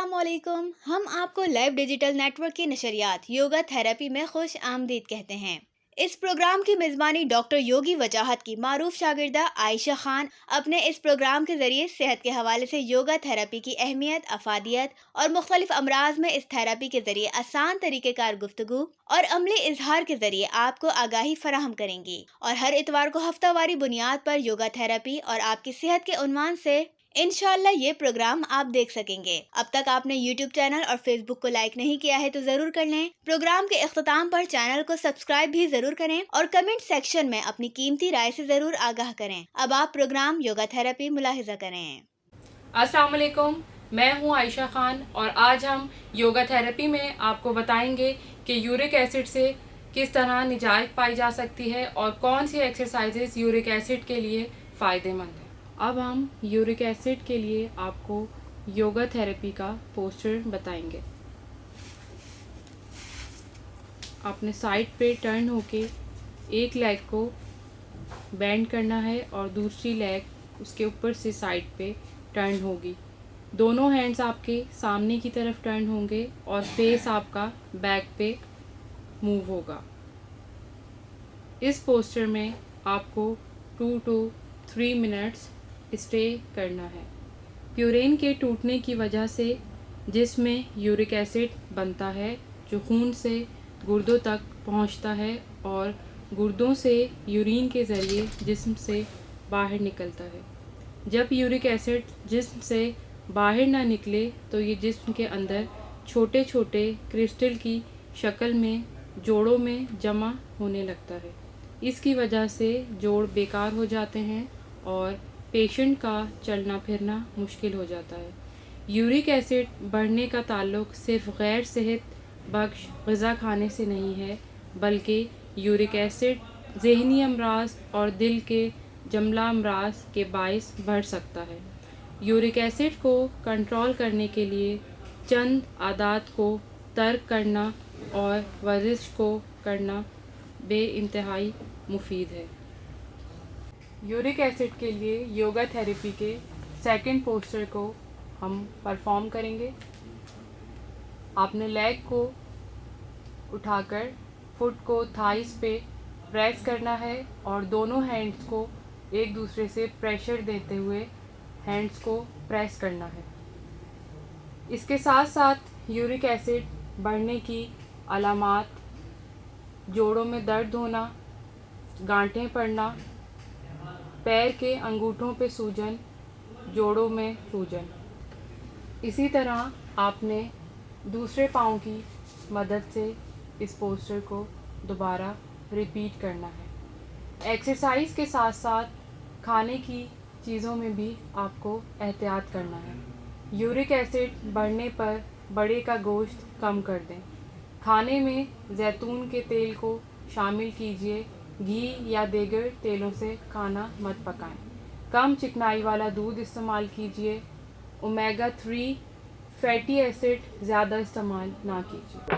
अस्सलामुअलैकुम। हम आपको लाइव डिजिटल नेटवर्क की नशरियात योगा थेरेपी में खुश आमदीद कहते हैं। इस प्रोग्राम की मेजबानी डॉक्टर योगी वजाहत की मारूफ शागिर्दा आयशा खान अपने इस प्रोग्राम के जरिए सेहत के हवाले से योगा थेरेपी की अहमियत, अफादियत और मुख्तलिफ अमराज में इस थेरेपी के जरिए आसान तरीक़ेकार गुफ्तगू और अमली इजहार के जरिए आपको आगाही फराहम करेंगी और हर इतवार को हफ्तावारी बुनियाद पर योगा थेरेपी और आपकी सेहत के उन्वान से इंशाल्लाह ये प्रोग्राम आप देख सकेंगे। अब तक आपने YouTube चैनल और Facebook को लाइक नहीं किया है तो जरूर कर लें। प्रोग्राम के इख्तिताम पर चैनल को सब्सक्राइब भी जरूर करें और कमेंट सेक्शन में अपनी कीमती राय से जरूर आगाह करें। अब आप प्रोग्राम योगा थेरेपी मुलाहिजा करें। अस्सलाम वालेकुम, मैं हूं आयशा खान और आज हम योगा थेरेपी में आपको बताएंगे कि यूरिक एसिड से किस तरह निजात पाई जा सकती है और कौन सी एक्सरसाइजेस यूरिक एसिड के लिए फ़ायदेमंद है। अब हम यूरिक एसिड के लिए आपको योगा थेरेपी का पोस्चर बताएंगे। आपने साइड पे टर्न होके एक लेग को बेंड करना है और दूसरी लेग उसके ऊपर से साइड पे टर्न होगी। दोनों हैंड्स आपके सामने की तरफ टर्न होंगे और फेस आपका बैक पे मूव होगा। इस पोस्चर में आपको 2 to 3 मिनट्स स्टे करना है। प्यूरेन के टूटने की वजह से जिसमें यूरिक एसिड बनता है जो खून से गुर्दों तक पहुंचता है और गुर्दों से यूरिन के ज़रिए जिस्म से बाहर निकलता है। जब यूरिक एसिड जिस्म से बाहर ना निकले तो ये जिस्म के अंदर छोटे छोटे क्रिस्टल की शक्ल में जोड़ों में जमा होने लगता है। इसकी वजह से जोड़ बेकार हो जाते हैं और पेशेंट का चलना फिरना मुश्किल हो जाता है। यूरिक एसिड बढ़ने का ताल्लुक सिर्फ गैर सेहत बख्श ग़िज़ा खाने से नहीं है, बल्कि यूरिक एसिड ज़हनी अमराज और दिल के जमला अमराज के बाइस बढ़ सकता है। यूरिक एसिड को कंट्रोल करने के लिए चंद आदात को तर्क करना और वर्जिश को करना बेइंतहाई मुफीद है। यूरिक एसिड के लिए योगा थेरेपी के सेकंड पोस्चर को हम परफॉर्म करेंगे। आपने लेग को उठाकर फुट को थाइस पे प्रेस करना है और दोनों हैंड्स को एक दूसरे से प्रेशर देते हुए हैंड्स को प्रेस करना है। इसके साथ साथ यूरिक एसिड बढ़ने की अलामात जोड़ों में दर्द होना, गांठें पड़ना, पैर के अंगूठों पे सूजन, जोड़ों में सूजन। इसी तरह आपने दूसरे पाँव की मदद से इस पोस्चर को दोबारा रिपीट करना है। एक्सरसाइज के साथ साथ खाने की चीज़ों में भी आपको एहतियात करना है। यूरिक एसिड बढ़ने पर बड़े का गोश्त कम कर दें। खाने में जैतून के तेल को शामिल कीजिए। घी या देगर तेलों से खाना मत पकाएं। कम चिकनाई वाला दूध इस्तेमाल कीजिए। ओमेगा 3 फैटी एसिड ज़्यादा इस्तेमाल ना कीजिए।